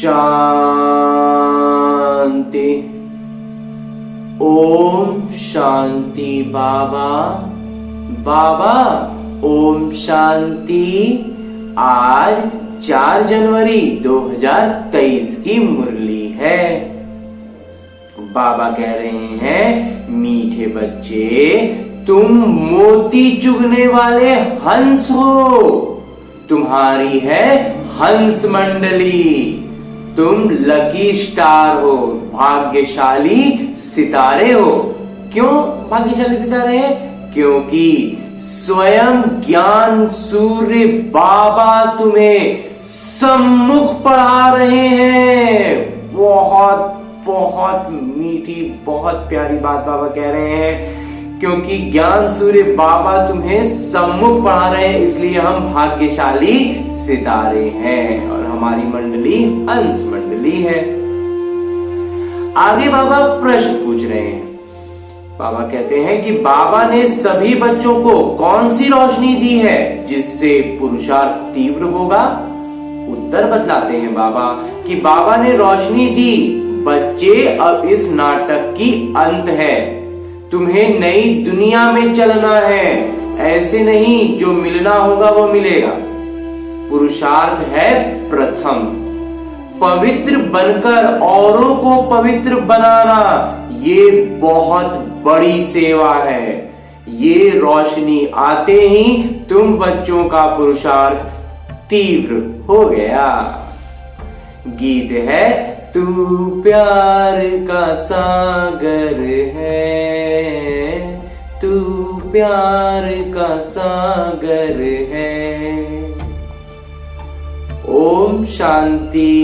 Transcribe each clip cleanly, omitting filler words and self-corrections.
शांति। ओम शांति। बाबा बाबा ओम शांति। आज 4 जनवरी 2023 की मुरली है। बाबा कह रहे हैं, मीठे बच्चे, तुम मोती चुगने वाले हंस हो। तुम्हारी है हंस मंडली। तुम लकी स्टार हो, भाग्यशाली सितारे हो। क्यों भाग्यशाली सितारे हैं? क्योंकि स्वयं ज्ञान सूर्य बाबा तुम्हें सम्मुख पढ़ा रहे हैं। बहुत बहुत मीठी, बहुत प्यारी बात बाबा कह रहे हैं। क्योंकि ज्ञान सूर्य बाबा तुम्हें सम्मुख पढ़ा रहे हैं, इसलिए हम भाग्यशाली सितारे हैं और हमारी मंडली हंस मंडली है। आगे बाबा प्रश्न पूछ रहे हैं। बाबा कहते हैं कि बाबा ने सभी बच्चों को कौन सी रोशनी दी है जिससे पुरुषार्थ तीव्र होगा? उत्तर बतलाते हैं बाबा कि बाबा ने रोशनी दी, बच्चे अब इस नाटक की अंत है। तुम्हें नई दुनिया में चलना है, ऐसे नहीं जो मिलना होगा वो मिलेगा। पुरुषार्थ है प्रथम, पवित्र बनकर औरों को पवित्र बनाना, ये बहुत बड़ी सेवा है। ये रोशनी आते ही तुम बच्चों का पुरुषार्थ तीव्र हो गया। गीत है, तू प्यार का सागर है, तू प्यार का सागर है। ओम शांति।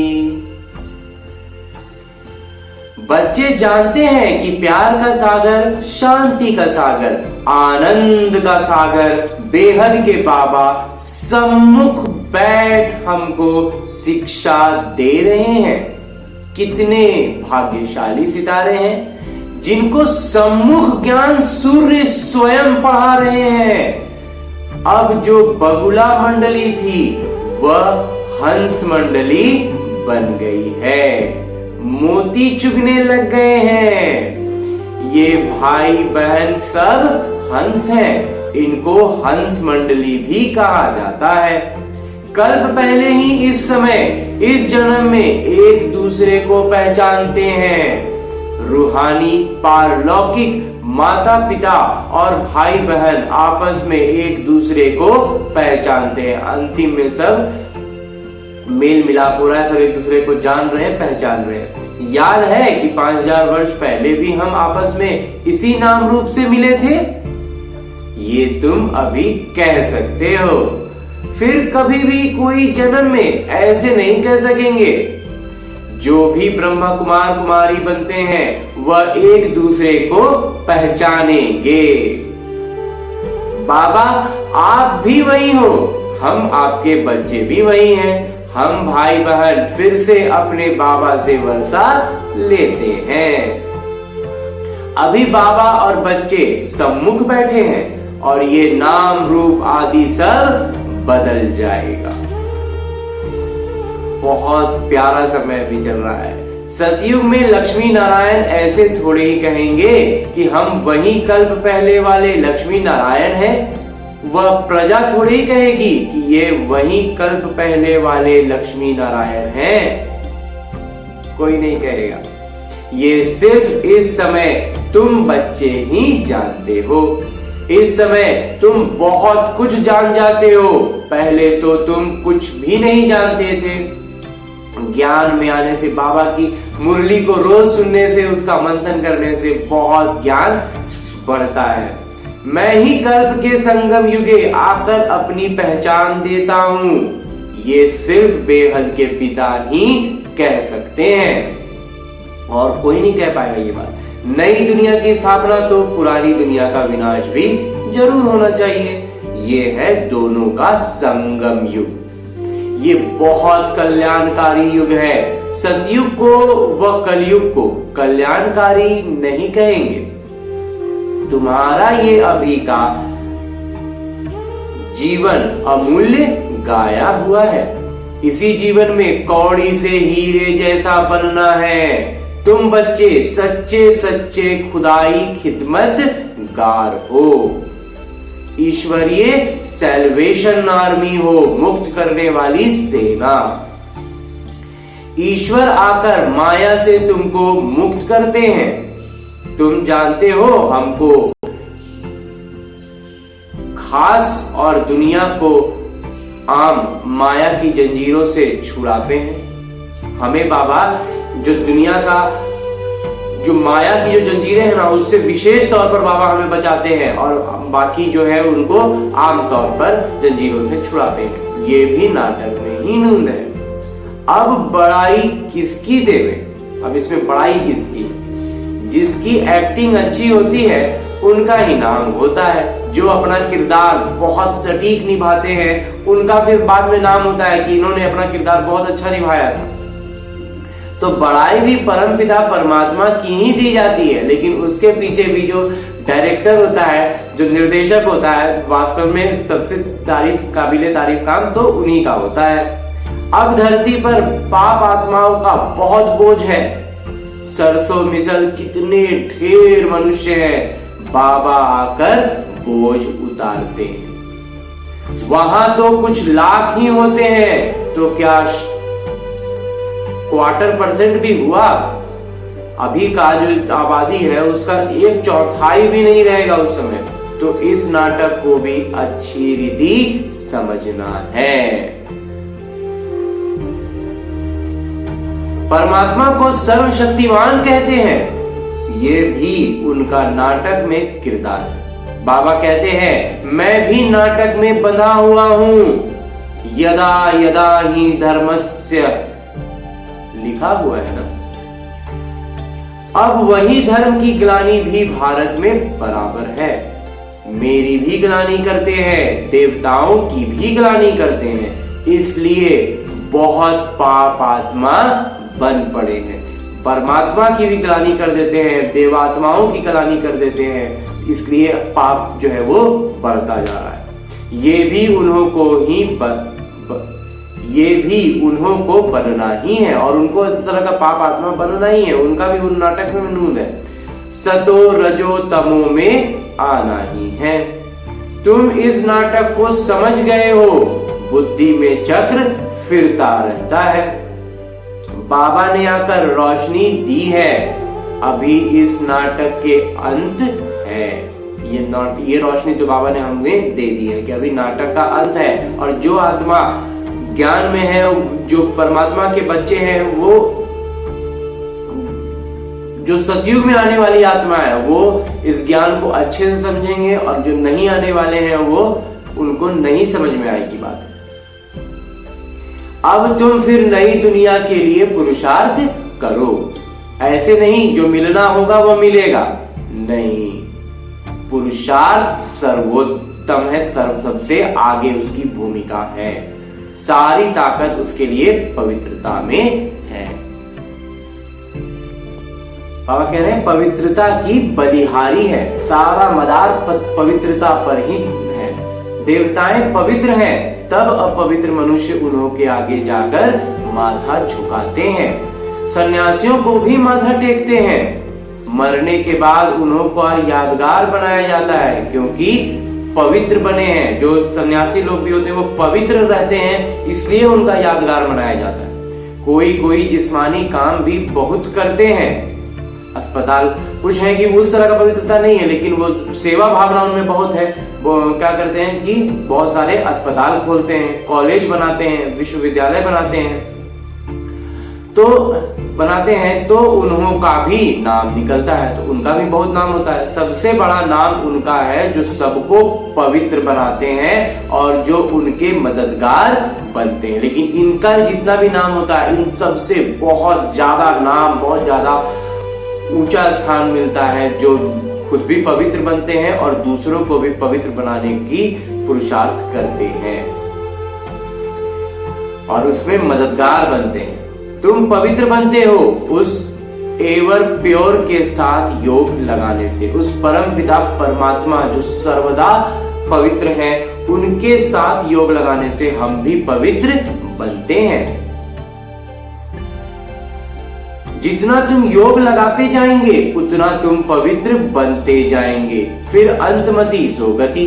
बच्चे जानते हैं कि प्यार का सागर, शांति का सागर, आनंद का सागर बेहद के बाबा सम्मुख बैठ हमको शिक्षा दे रहे हैं। कितने भाग्यशाली सितारे हैं जिनको सम्मुख ज्ञान सूर्य स्वयं पढ़ा रहे हैं। अब जो बगुला मंडली थी वह हंस मंडली बन गई है। मोती चुगने लग गए हैं। ये भाई बहन सब हंस हैं, इनको हंस मंडली भी कहा जाता है। कल्प पहले ही इस समय, इस जन्म में एक दूसरे को पहचानते हैं। रूहानी पारलौकिक माता पिता और भाई बहन आपस में एक दूसरे को पहचानते हैं। अंतिम में सब मेल मिलाप हो रहा है, सब एक दूसरे को जान रहे हैं, पहचान रहे हैं। याद है कि 5000 वर्ष पहले भी हम आपस में इसी नाम रूप से मिले थे। ये तुम अभी कह सकते हो, फिर कभी भी कोई जन्म में ऐसे नहीं कह सकेंगे। जो भी ब्रह्मा कुमार कुमारी बनते हैं वह एक दूसरे को पहचानेंगे। बाबा आप भी वही हो, हम आपके बच्चे भी वही हैं। हम भाई बहन फिर से अपने बाबा से वर्षा लेते हैं। अभी बाबा और बच्चे सम्मुख बैठे हैं और ये नाम रूप आदि सब बदल जाएगा। बहुत प्यारा समय भी चल रहा है। सतयुग में लक्ष्मी नारायण ऐसे थोड़े ही कहेंगे कि हम वही कल्प पहले वाले लक्ष्मी नारायण हैं। वह प्रजा थोड़ी ही कहेगी कि ये वही कल्प पहले वाले लक्ष्मी नारायण हैं। कोई नहीं कहेगा। ये सिर्फ इस समय तुम बच्चे ही जानते हो। इस समय तुम बहुत कुछ जान जाते हो। पहले तो तुम कुछ भी नहीं जानते थे। ज्ञान में आने से, बाबा की मुरली को रोज सुनने से, उसका मंथन करने से बहुत ज्ञान बढ़ता है। मैं ही कल्प के संगम युगे आकर अपनी पहचान देता हूँ, ये सिर्फ बेहद के पिता ही कह सकते हैं और कोई नहीं कह पाएगा ये बात। नई दुनिया की स्थापना तो पुरानी दुनिया का विनाश भी जरूर होना चाहिए। ये है दोनों का संगम युग। ये बहुत कल्याणकारी युग है। सतयुग को व कलयुग को कल्याणकारी नहीं कहेंगे। तुम्हारा ये अभी का जीवन अमूल्य गाया हुआ है। इसी जीवन में कौड़ी से हीरे जैसा बनना है। तुम बच्चे सच्चे सच्चे खुदाई खिदमतगार हो, ईश्वरीय सैल्वेशन आर्मी हो, मुक्त करने वाली सेना। ईश्वर आकर माया से तुमको मुक्त करते हैं। तुम जानते हो हमको खास और दुनिया को आम माया की जंजीरों से छुड़ाते हैं। हमें बाबा जो दुनिया का जो माया की जो जंजीरें हैं ना, उससे विशेष तौर पर बाबा हमें बचाते हैं और बाकी जो है उनको आम तौर पर जंजीरों से छुड़ाते हैं। ये भी नाटक में ही नूंद है। अब बड़ाई किसकी देवे? अब इसमें बड़ाई किसकी? जिसकी एक्टिंग अच्छी होती है उनका ही नाम होता है। जो अपना किरदार बहुत सटीक निभाते हैं उनका फिर बाद में नाम होता है कि इन्होंने अपना किरदार बहुत अच्छा निभाया था। तो बड़ाई भी परमपिता परमात्मा की ही दी जाती है, लेकिन उसके पीछे भी जो डायरेक्टर होता है, जो निर्देशक होता है, वास्तव में सबसे काबिले तारीफ काम तो उन्हीं का होता है। अब धरती पर पाप आत्माओं का बहुत बोझ है। सरसों मिसल कितने ढेर मनुष्य हैं, बाबा आकर बोझ उतारते हैं। वहां तो कुछ लाख ही होते हैं, तो क्या 1/4% भी हुआ? अभी का जो आबादी है उसका 1/4 भी नहीं रहेगा उस समय। तो इस नाटक को भी अच्छी रीति समझना है। परमात्मा को सर्वशक्तिमान कहते हैं, ये भी उनका नाटक में किरदार है। बाबा कहते हैं मैं भी नाटक में बंधा हुआ हूं। यदा यदा ही धर्मस्य लिखा हुआ है ना। अब वही धर्म की ग्लानि भी भारत में बराबर है। मेरी भी ग्लानि करते हैं, देवताओं की भी ग्लानि करते हैं, इसलिए बहुत पाप आत्मा बन पड़े हैं। परमात्मा की भी ग्लानि कर देते हैं, देवात्माओं की ग्लानि कर देते हैं, इसलिए पाप जो है वो बढ़ता जा रहा है। ये भी उन्हों को बनना ही है और उनको इस तरह का पाप आत्मा बनना ही है। उनका भी उन नाटक में नूंद है। सतो रजो तमो में आना ही है। तुम इस नाटक को समझ गए हो। बुद्धि में चक्र फिरता रहता है। बाबा ने आकर रोशनी दी है। अभी इस नाटक के अंत है। ये रोशनी तो बाबा ने हमें दे दी है कि अभी नाटक का अंत है। और जो आत्मा ज्ञान में है, जो परमात्मा के बच्चे हैं, वो जो सतयुग में आने वाली आत्मा है वो इस ज्ञान को अच्छे से समझेंगे, और जो नहीं आने वाले हैं वो उनको नहीं समझ में आएगी बात। अब तुम फिर नई दुनिया के लिए पुरुषार्थ करो। ऐसे नहीं जो मिलना होगा वो मिलेगा, नहीं। पुरुषार्थ सर्वोत्तम है, सबसे आगे उसकी भूमिका है। सारी ताकत उसके लिए पवित्रता में है। बाबा कह रहे हैं पवित्रता की बलिहारी है। सारा मदार पवित्रता पर ही है। देवताएं पवित्र हैं, तब अपवित्र मनुष्य उन्हों के आगे जाकर माथा झुकाते हैं। सन्यासियों को भी माथा टेकते हैं। मरने के बाद उन्हों को यादगार बनाया जाता है, क्योंकि पवित्र बने हैं। जो सन्यासी लोग भी होते हैं वो पवित्र रहते हैं, इसलिए उनका यादगार बनाया जाता है। कोई कोई जिस्मानी काम भी बहुत करते हैं। अस्पताल कुछ है कि उस तरह का पवित्रता नहीं है, लेकिन वो सेवा भावना उनमें बहुत है। वो क्या करते हैं कि बहुत सारे अस्पताल खोलते हैं, कॉलेज बनाते हैं, विश्वविद्यालय बनाते हैं, तो उन्हों का भी नाम निकलता है, तो उनका भी बहुत नाम होता है। सबसे बड़ा नाम उनका है जो सबको पवित्र बनाते हैं और जो उनके मददगार बनते हैं। लेकिन इनका जितना भी नाम होता है, इन सबसे बहुत ज्यादा नाम, बहुत ज्यादा ऊंचा स्थान मिलता है, जो खुद भी पवित्र बनते हैं और दूसरों को भी पवित्र बनाने की पुरुषार्थ करते हैं और उसमें मददगार बनते हैं। तुम पवित्र बनते हो उस एवर प्योर के साथ योग लगाने से। उस परम पिता परमात्मा जो सर्वदा पवित्र है, उनके साथ योग लगाने से हम भी पवित्र बनते हैं। जितना तुम योग लगाते जाएंगे उतना तुम पवित्र बनते जाएंगे। फिर अंतमति सोगति,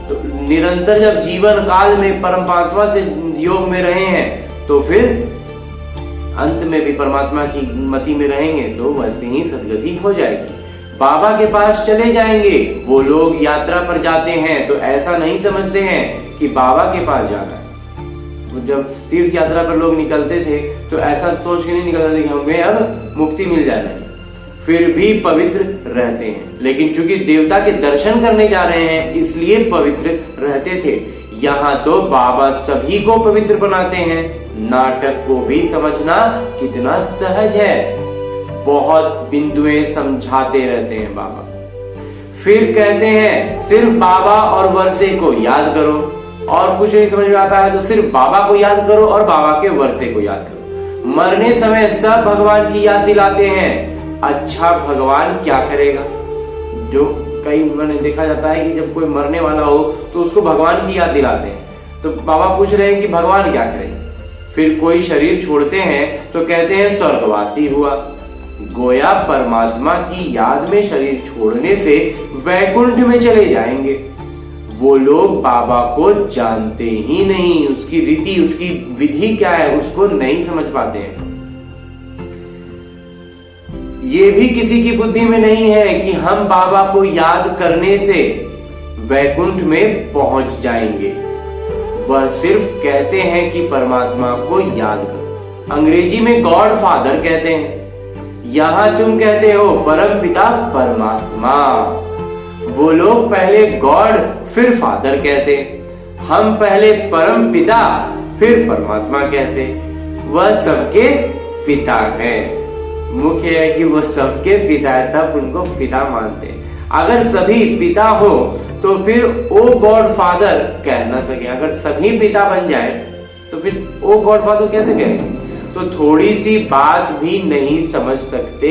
तो निरंतर जब जीवन काल में परमात्मा से योग में रहे हैं तो फिर अंत में भी परमात्मा की मति में रहेंगे तो वैसे ही सदगति हो जाएगी। बाबा के पास चले जाएंगे। वो लोग यात्रा पर जाते हैं तो ऐसा नहीं समझते हैं कि बाबा के पास जाना है। जब तीर्थ यात्रा पर लोग निकलते थे तो ऐसा सोच के नहीं निकलते थे कि हमें अब मुक्ति मिल जाए, फिर भी पवित्र रहते हैं। लेकिन चूंकि देवता के दर्शन करने जा रहे हैं इसलिए पवित्र रहते थे। यहाँ तो बाबा सभी को पवित्र बनाते हैं। नाटक को भी समझना कितना सहज है। बहुत बिंदुएं समझाते रहते हैं बाबा। फिर कहते हैं सिर्फ बाबा और वर्षे को याद करो, और कुछ नहीं समझ में आता है तो सिर्फ बाबा को याद करो और बाबा के वर्षे को याद करो। मरने समय सब भगवान की याद दिलाते हैं। अच्छा भगवान क्या करेगा? जो कई मैंने देखा जाता है कि जब कोई मरने वाला हो तो उसको भगवान की याद दिलाते हैं। तो बाबा पूछ रहे हैं कि भगवान क्या करेंगे? फिर कोई शरीर छोड़ते हैं तो कहते हैं स्वर्गवासी हुआ। गोया परमात्मा की याद में शरीर छोड़ने से वैकुंठ में चले जाएंगे। वो लोग बाबा को जानते ही नहीं, उसकी रीति उसकी विधि क्या है उसको नहीं समझ पाते हैं। ये भी किसी की बुद्धि में नहीं है कि हम बाबा को याद करने से वैकुंठ में पहुंच जाएंगे। वह सिर्फ कहते हैं कि परमात्मा को याद करो। अंग्रेजी में गॉड फादर कहते हैं, यहां तुम कहते हो परम पिता परमात्मा। वो लोग पहले गॉड फिर फादर कहते, हम पहले परम पिता फिर परमात्मा कहते। वह सबके पिता है। मुख्य है कि वो सबके पिता है, सब उनको पिता मानते हैं। अगर सभी पिता हो तो फिर ओ गॉड फादर कह ना सके। अगर सभी पिता बन जाए तो फिर ओ गॉड फादर कैसे कहें? तो थोड़ी सी बात भी नहीं समझ सकते।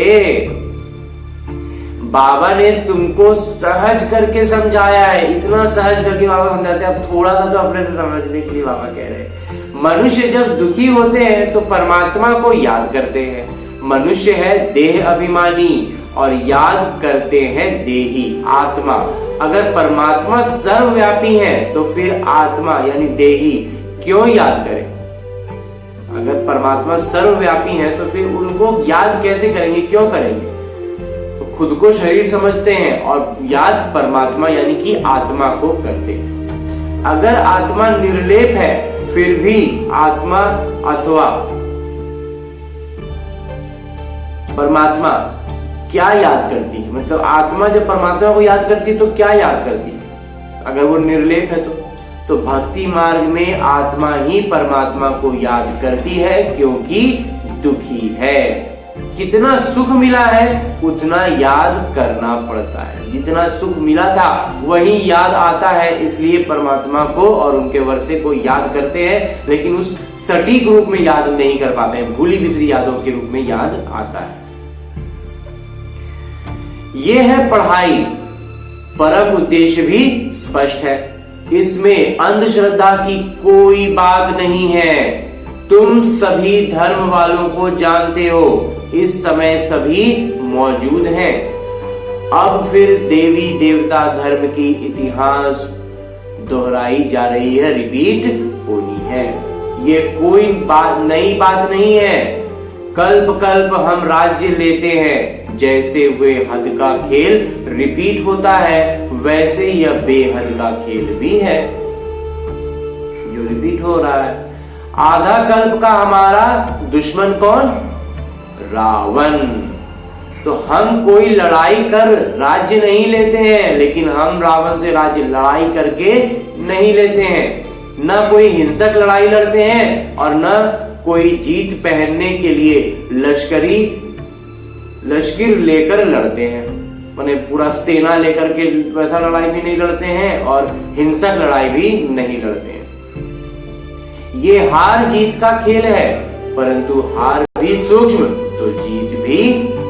बाबा ने तुमको सहज करके समझाया है, इतना सहज करके बाबा समझाते हैं। अब थोड़ा सा तो अपने से समझने के लिए बाबा कह रहे हैं। मनुष्य जब दुखी होते हैं तो परमात्मा को याद करते हैं। मनुष्य है देह अभिमानी और याद करते हैं देही आत्मा। अगर परमात्मा सर्वव्यापी है तो फिर आत्मा यानी देही क्यों याद करें? अगर परमात्मा सर्वव्यापी है तो फिर उनको याद कैसे करेंगे, क्यों करेंगे? तो खुद को शरीर समझते हैं और याद परमात्मा यानी कि आत्मा को करते हैं। अगर आत्मा निर्लेप है फिर भी आत्मा अथवा परमात्मा क्या याद करती है? मतलब आत्मा जब परमात्मा को याद करती है तो क्या याद करती है? अगर वो निर्लेप है तो भक्ति मार्ग में आत्मा ही परमात्मा को याद करती है क्योंकि दुखी है। जितना सुख मिला है उतना याद करना पड़ता है। जितना सुख मिला था वही याद आता है, इसलिए परमात्मा को और उनके वर्षे को याद करते हैं, लेकिन उस सटीक रूप में याद नहीं कर पाते हैं। भूली बिसरी यादों के रूप में याद आता है। ये है पढ़ाई। परम उद्देश्य भी स्पष्ट है। इसमें अंधश्रद्धा की कोई बात नहीं है। तुम सभी धर्म वालों को जानते हो, इस समय सभी मौजूद हैं। अब फिर देवी देवता धर्म की इतिहास दोहराई जा रही है, रिपीट होनी है। ये कोई नई बात नहीं है। कल्प कल्प हम राज्य लेते हैं। जैसे वे हद का खेल रिपीट होता है वैसे यह बेहद का खेल भी है जो रिपीट हो रहा है। आधा कल्प का हमारा दुश्मन कौन? रावण। तो हम कोई लड़ाई कर राज्य नहीं लेते हैं, लेकिन हम रावण से राज्य लड़ाई करके नहीं लेते हैं। न कोई हिंसक लड़ाई लड़ते हैं और न कोई जीत पहनने के लिए लश्कर लेकर लड़ते हैं। माने पूरा सेना लेकर के वैसा लड़ाई भी नहीं लड़ते हैं और हिंसक लड़ाई भी नहीं लड़ते हैं। ये हार जीत का खेल है, परंतु हार भी सूक्ष्म तो जीत भी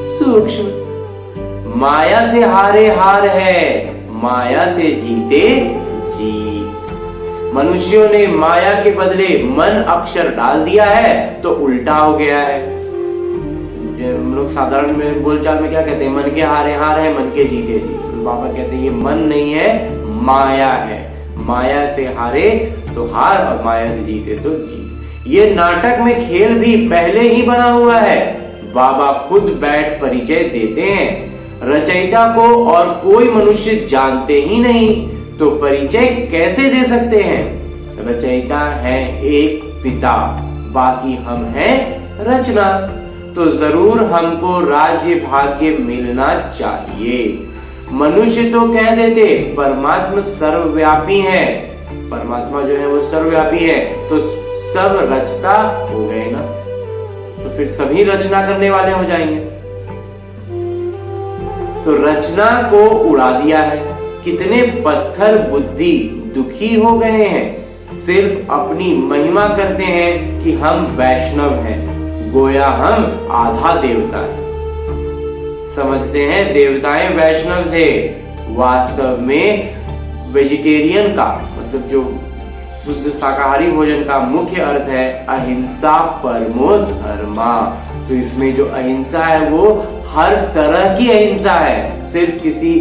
सूक्ष्म। माया से हारे हार है, माया से जीते जीत। मनुष्यों ने माया के बदले मन अक्षर डाल दिया है तो उल्टा हो गया है। हम लोग साधारण में बोलचाल में क्या कहते हैं, मन के हारे हार है, मन के जीते जीत। बाबा कहते हैं ये मन नहीं है, माया है। माया से हारे तो हार और माया से जीते तो जीत। ये नाटक में खेल भी पहले ही बना हुआ है। बाबा खुद बैठ परिचय देते हैं। रचयिता को और कोई मनुष्य जानते ही नहीं तो परिचय कैसे दे सकते हैं। रचयिता है एक पिता, बाकी हम हैं रचना। तो जरूर हमको राज्य भाग्य मिलना चाहिए। मनुष्य तो कह देते परमात्मा सर्वव्यापी है, परमात्मा जो है वो सर्वव्यापी है, तो सब रचता हो गए ना, तो फिर सभी रचना करने वाले हो जाएंगे। तो रचना को उड़ा दिया है। कितने पत्थर बुद्धि दुखी हो गए हैं, सिर्फ अपनी महिमा करते हैं कि हम वैष्णव हैं, गोया हम आधा देवता है। समझते हैं देवताएं वैष्णव थे, वास्तव में वेजिटेरियन का मतलब जो शुद्ध शाकाहारी भोजन का मुख्य अर्थ है अहिंसा परमो धर्मा। तो इसमें जो अहिंसा है वो हर तरह की अहिंसा है, सिर्फ किसी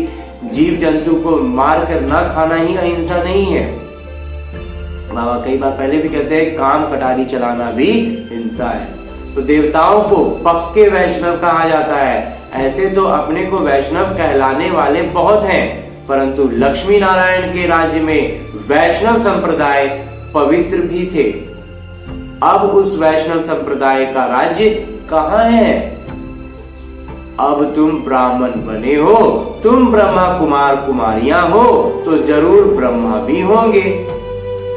जीव जंतु को मार कर ना खाना ही अहिंसा नहीं है। बाबा कई बार पहले भी कहते हैं काम कटारी चलाना भी हिंसा है। तो देवताओं को पक्के वैष्णव कहा जाता है। ऐसे तो अपने को वैष्णव कहलाने वाले बहुत हैं, परंतु लक्ष्मी नारायण के राज्य में वैष्णव संप्रदाय पवित्र भी थे। अब उस वैष्णव संप्रदाय का राज्य कहाँ है? अब तुम ब्राह्मण बने हो, तुम ब्रह्मा कुमार कुमारियां हो, तो जरूर ब्रह्मा भी होंगे।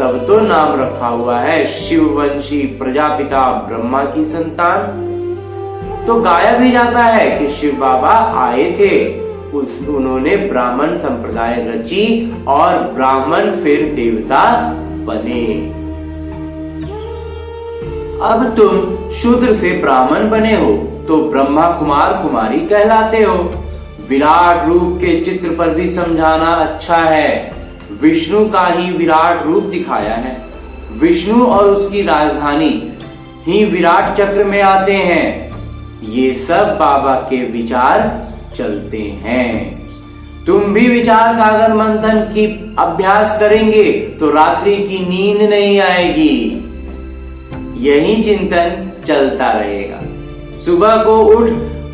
तब तो नाम रखा हुआ है शिववंशी प्रजापिता ब्रह्मा की संतान। तो गाया भी जाता है कि शिव बाबा आए थे, उन्होंने ब्राह्मण संप्रदाय रची और ब्राह्मण फिर देवता बने। अब तुम शूद्र से ब्राह्मण बने हो तो ब्रह्मा कुमार कुमारी कहलाते हो। विराट रूप के चित्र पर भी समझाना अच्छा है। विष्णु का ही विराट रूप दिखाया है। विष्णु और उसकी राजधानी ही विराट चक्र में आते हैं। ये सब बाबा के विचार चलते हैं। तुम भी विचार सागर मंथन की अभ्यास करेंगे तो रात्रि की नींद नहीं आएगी। यही चिंतन चलता रहेगा। सुबह को उठ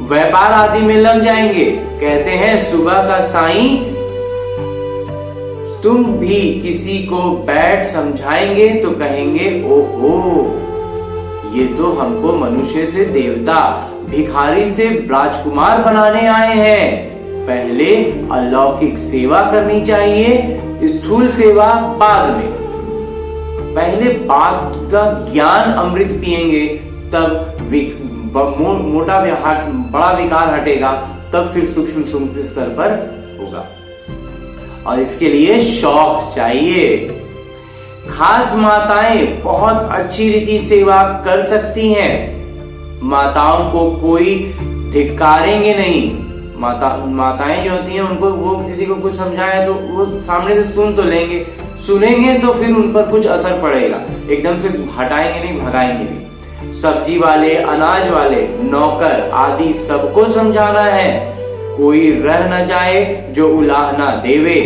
व्यापार आदि में लग जाएंगे। कहते हैं सुबह का साईं। तुम भी किसी को बैठ समझाएंगे तो कहेंगे ओहो, ये तो हमको मनुष्य से देवता, भिखारी से राजकुमार बनाने आए हैं। पहले अलौकिक सेवा करनी चाहिए, स्थूल सेवा बाद में। पहले बात का ज्ञान अमृत पिएंगे, तब मोटा बड़ा विकार हटेगा, तब फिर सूक्ष्म स्तर पर होगा। और इसके लिए शौक चाहिए। खास माताएं बहुत अच्छी रीति सेवा कर सकती हैं। माताओं को कोई धिक्कारेंगे नहीं। माताएं जो होती हैं उनको वो किसी को कुछ समझाए तो वो सामने से सुन तो लेंगे, सुनेंगे तो फिर उन पर कुछ असर पड़ेगा। एकदम से हटाएंगे नहीं, भगाएंगे नहीं। सब्जी वाले, अनाज वाले, नौकर आदि सबको समझाना है। कोई रह न जाए जो उलाह ना देवे।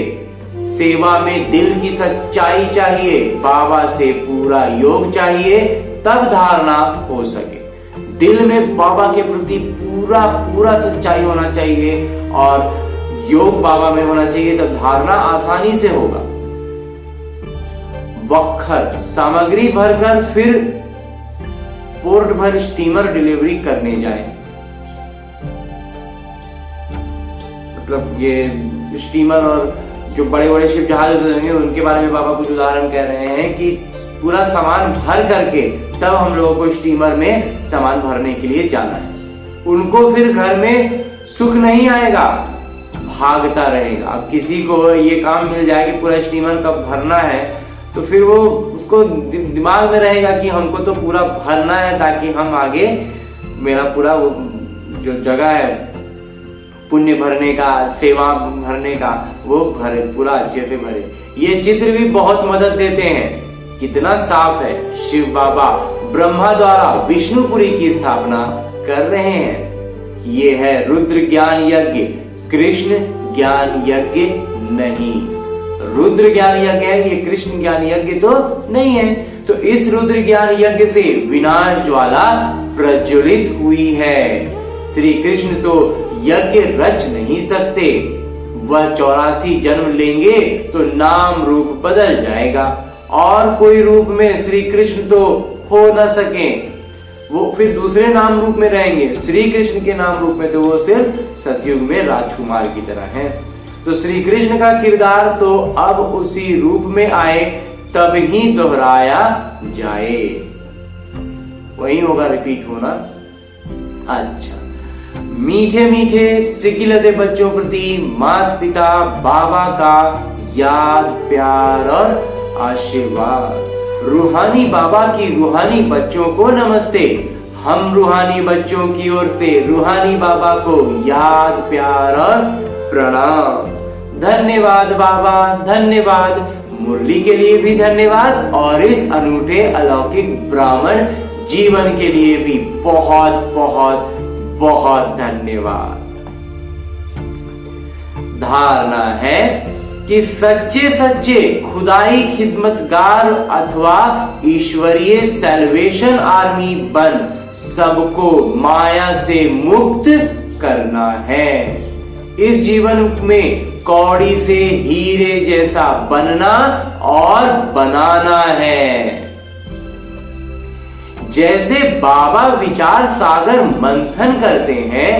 सेवा में दिल की सच्चाई चाहिए। बाबा से पूरा योग चाहिए, तब धारणा हो सके। दिल में बाबा के प्रति पूरा सच्चाई होना चाहिए और योग बाबा में होना चाहिए, तब धारणा आसानी से होगा। वक्खर सामग्री भरकर फिर पोर्ट भर स्टीमर डिलीवरी करने जाए। मतलब ये स्टीमर और जो बड़े बड़े शिप जहाज होंगे उनके बारे में बाबा कुछ उदाहरण कह रहे हैं कि पूरा सामान भर करके तब हम लोगों को स्टीमर में सामान भरने के लिए जाना है। उनको फिर घर में सुख नहीं आएगा, भागता रहेगा। अब किसी को ये काम मिल जाए कि पूरा स्टीमर कब भरना है, तो फिर वो उसको दिमाग में रहेगा कि हमको तो पूरा भरना है ताकि हम आगे मेरा पूरा वो जो जगह है पुण्य भरने का, सेवा भरने का, वो भरे, पूरा अच्छे से भरे। ये चित्र भी बहुत मदद देते हैं। कितना साफ है, शिव बाबा ब्रह्मा द्वारा विष्णुपुरी की स्थापना कर रहे हैं। ये है रुद्र ज्ञान यज्ञ, कृष्ण ज्ञान यज्ञ नहीं। रुद्र ज्ञान यज्ञ है, ये कृष्ण ज्ञान यज्ञ तो नहीं है। तो इस रुद्र ज्ञान यज्ञ से विनाश ज्वाला प्रज्वलित हुई है। श्री कृष्ण तो यज्ञ रच नहीं सकते, वह 84 जन्म लेंगे तो नाम रूप बदल जाएगा और कोई रूप में श्री कृष्ण तो हो न सके, वो फिर दूसरे नाम रूप में रहेंगे। श्री कृष्ण के नाम रूप में तो वो सिर्फ सतयुग में राजकुमार की तरह हैं। तो श्री कृष्ण का किरदार तो अब उसी रूप में आए तब ही दोहराया जाए, वही होगा रिपीट होना। अच्छा, मीठे मीठे सिकिलते बच्चों प्रति माता पिता बाबा का याद प्यार और आशीर्वाद। रूहानी बाबा की रूहानी बच्चों को नमस्ते। हम रूहानी बच्चों की ओर से रूहानी बाबा को याद प्यार और प्रणाम। धन्यवाद बाबा, धन्यवाद। मुरली के लिए भी धन्यवाद और इस अनूठे अलौकिक ब्राह्मण जीवन के लिए भी बहुत बहुत बहुत धन्यवाद। धारणा है कि सच्चे सच्चे खुदाई खिदमतगार अथवा ईश्वरीय सेल्वेशन आर्मी बन सबको माया से मुक्त करना है। इस जीवन में कौड़ी से हीरे जैसा बनना और बनाना है। जैसे बाबा विचार सागर मंथन करते हैं,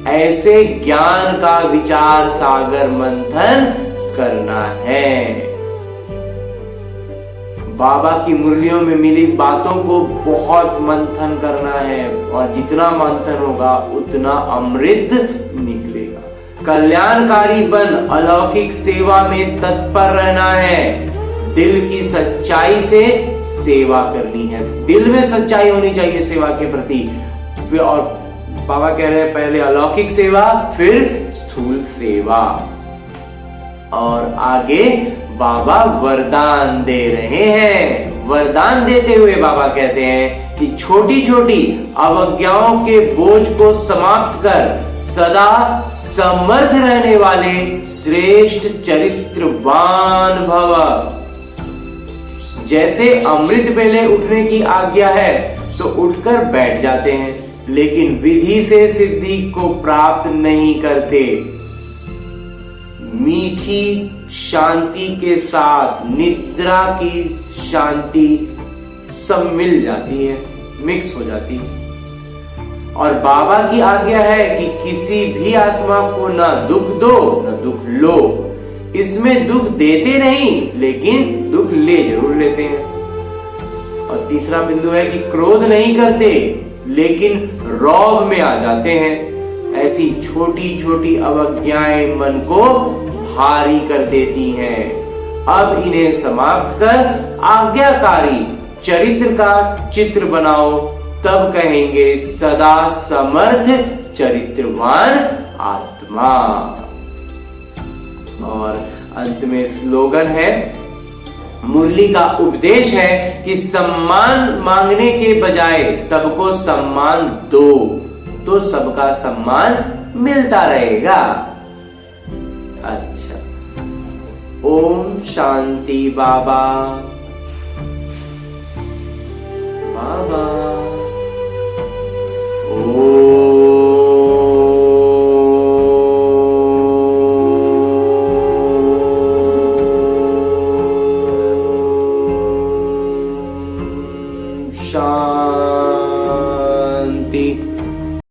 ऐसे ज्ञान का विचार सागर मंथन करना है। बाबा की मुरलियों में मिली बातों को बहुत मंथन करना है और जितना मंथन होगा उतना अमृत निकलेगा। कल्याणकारी बन अलौकिक सेवा में तत्पर रहना है। दिल की सच्चाई से सेवा करनी है, दिल में सच्चाई होनी चाहिए सेवा के प्रति। और बाबा कह रहे हैं पहले अलौकिक सेवा फिर स्थूल सेवा। और आगे बाबा वरदान दे रहे हैं। वरदान देते हुए बाबा कहते हैं कि छोटी छोटी अवज्ञाओं के बोझ को समाप्त कर सदा समर्थ रहने वाले श्रेष्ठ चरित्रवान भव। जैसे अमृत वेले उठने की आज्ञा है तो उठकर बैठ जाते हैं, लेकिन विधि से सिद्धि को प्राप्त नहीं करते। मीठी शांति के साथ निद्रा की शांति सब मिल जाती है, मिक्स हो जाती है। और बाबा की आज्ञा है कि किसी भी आत्मा को ना दुख दो ना दुख लो। इसमें दुख देते नहीं लेकिन दुख ले जरूर लेते हैं। और तीसरा बिंदु है कि क्रोध नहीं करते लेकिन रौब में आ जाते हैं। ऐसी छोटी छोटी अवज्ञाएं मन को भारी कर देती हैं। अब इन्हें समाप्त कर आज्ञाकारी चरित्र का चित्र बनाओ, तब कहेंगे सदा समर्थ चरित्रवान आत्मा। और अंत में स्लोगन है, मुरली का उपदेश है कि सम्मान मांगने के बजाय सबको सम्मान दो, तो सबका सम्मान मिलता रहेगा। अच्छा, ओम शांति बाबा। बाबा।